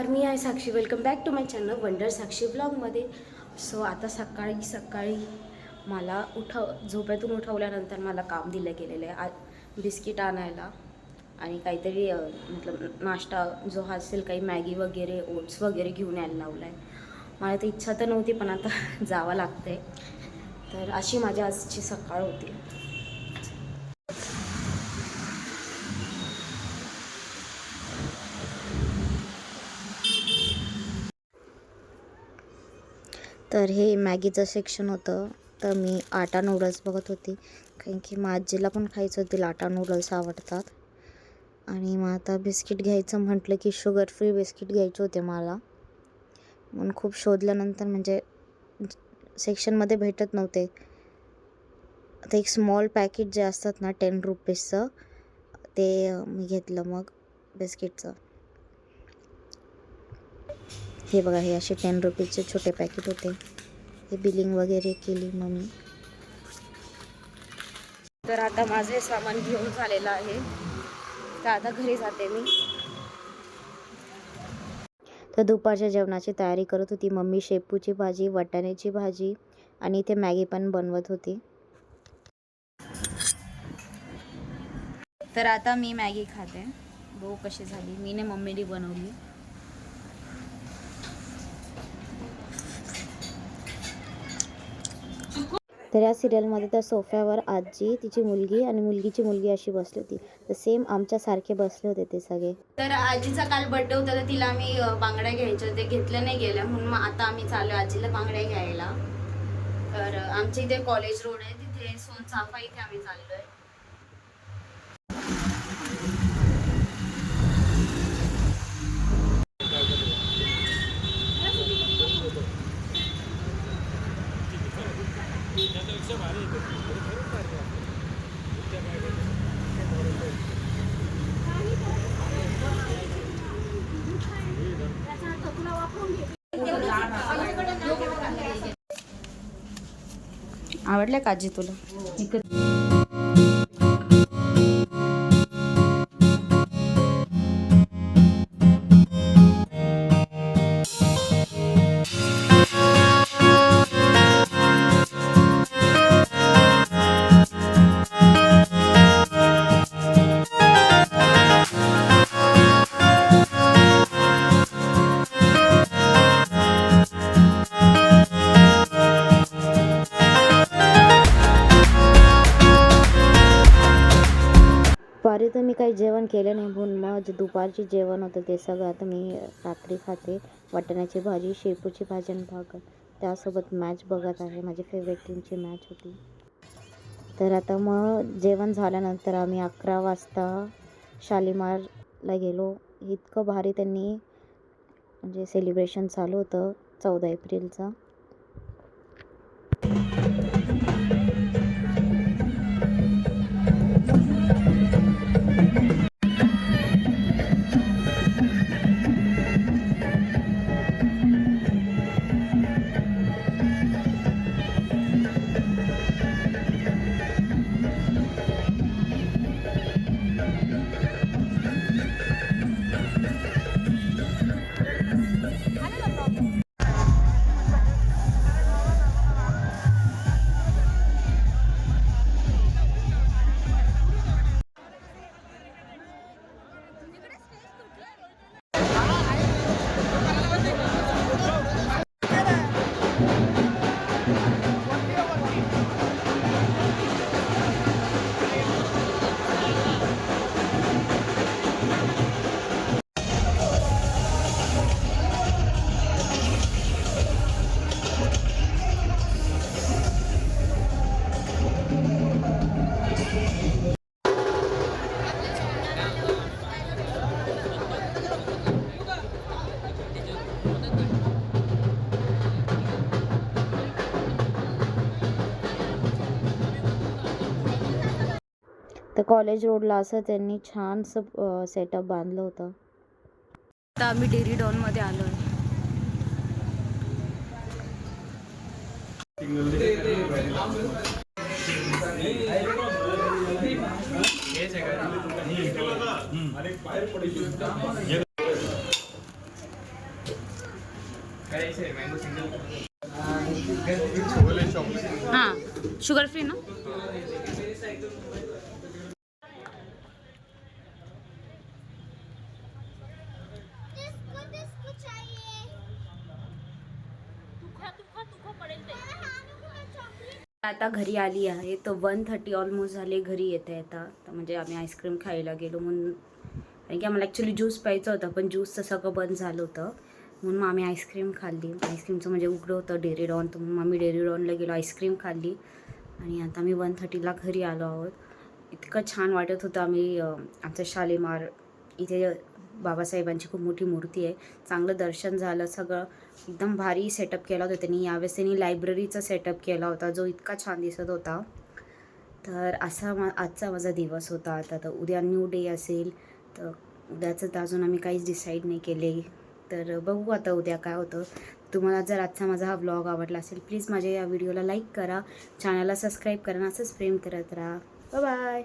नमस्कार, मी आहे Sakshi. Welcome back to my channel wonder Sakshi ब्लॉगमध्ये. सो आता सकाळी मला झोपेतून उठवल्यानंतर मला काम दिलं गेलेलं आहे बिस्किट आणायला आणि काहीतरी मतलब नाश्ता जो असेल काही मॅगी वगैरे ओट्स वगैरे घेऊन यायला लावला आहे. मला तर इच्छा तर नव्हती पण आता जावं लागतं आहे. तर अशी माझी आजची सकाळ होती. तर हे मॅगीचं सेक्शन होतं. तर मी आटा नूडल्स बघत होती कारण की माझीला पण खायचं होतील. आटा नूडल्स आवडतात. आणि मग आता बिस्किट घ्यायचं म्हटलं की शुगर फ्री बिस्किट घ्यायचे होते मला. म्हणून खूप शोधल्यानंतर म्हणजे सेक्शनमध्ये भेटत नव्हते. आता एक स्मॉल पॅकेट जे असतात ना 10 रुपीजचं ते मी घेतलं मग बिस्किटचं. हे बघा, हे असे 10 रुपीजचे छोटे पॅकेट होते. हे बिलिंग वगैरे केली मग मी. तर आता माझे सामान घेऊन झालेलं आहे. तर आता घरी जाते मी. तर दुपारच्या जेवणाची तयारी करत होती. मम्मी शेपूची भाजी, वाटाण्याची भाजी आणि इथे मॅगी पण बनवत होती. तर आता मी मॅगी खाते. बघू कशी झाली. मीने मम्मीने बनवली. तर या सिरियलमध्ये त्या सोफ्यावर आजी, तिची मुलगी आणि मुलगीची मुलगी अशी बसली होती. तर सेम आमच्यासारखे बसले होते ते सगळे. तर आजीचा काल बर्थडे होता तर तिला आम्ही बांगड्या घ्यायच्या ते घेतल्या नाही गेल्या म्हणून मग आता आम्ही चाललो आजीला बांगड्या घ्यायला. तर आमच्या इथे कॉलेज रोड आहे, तिथे सोनचाफा इथे आम्ही चाललोय. आवडल्या का आजी तुला? दुपारी तर मी काही जेवण केलं नाही म्हणून मग जे दुपारचे जेवण होतं ते सगळं आता मी रात्री खाते. वाटाण्याची भाजी, शेपूची भाजी आणि भाकर. त्यासोबत मॅच बघत आहे. माझी फेवरेट टीमची मॅच होती. तर आता मग जेवण झाल्यानंतर आम्ही 11 वाजता शालीमारला गेलो. इतकं भारी त्यांनी म्हणजे सेलिब्रेशन चालू होतं 14 एप्रिलचं. तर कॉलेज रोडला असं त्यांनी छानसं सेटअप बांधलं होतं. आता आम्ही डेअरी डॉनमध्ये आलो आहे. शुगर फ्री ना? आता घरी आली आहे तर 1:30 ऑलमोस्ट झाले घरी येता येता. तर म्हणजे आम्ही आईस्क्रीम खायला गेलो म्हणून, कारण की आम्हाला ॲक्च्युली ज्यूस प्यायचं होतं पण ज्यूसचं सगळं बंद झालं होतं म्हणून मग आम्ही आईस्क्रीम खाल्ली. आईस्क्रीमचं म्हणजे उघडं होतं डेअरी डॉन, तर मग आम्ही डेअरी डॉनला गेलो, आईस्क्रीम खाल्ली आणि आता आम्ही 1:30ला घरी आलो आहोत. इतकं छान वाटत होतं. आम्ही आमचं शालीमार इथे बाबासाहेबांची खूप मोठी मूर्ती आहे, चांगलं दर्शन झालं, सगळं एकदम भारी सेटअप केला होता त्यांनी. यावेळेस त्यांनी लायब्ररीचा सेटअप केला होता जो इतका छान दिसत होता. तर असा आजचा माझा दिवस होता. आता तर उद्या न्यू डे असेल, तर उद्याचं तर अजून आम्ही काहीच डिसाईड नाही केले. तर बघू आता उद्या काय होतं. तुम्हाला जर आजचा माझा हा व्लॉग आवडला असेल, प्लीज माझ्या या व्हिडिओला लाईक करा, चॅनलला सबस्क्राईब करा, असंच प्रेम करत राहा. Bye bye.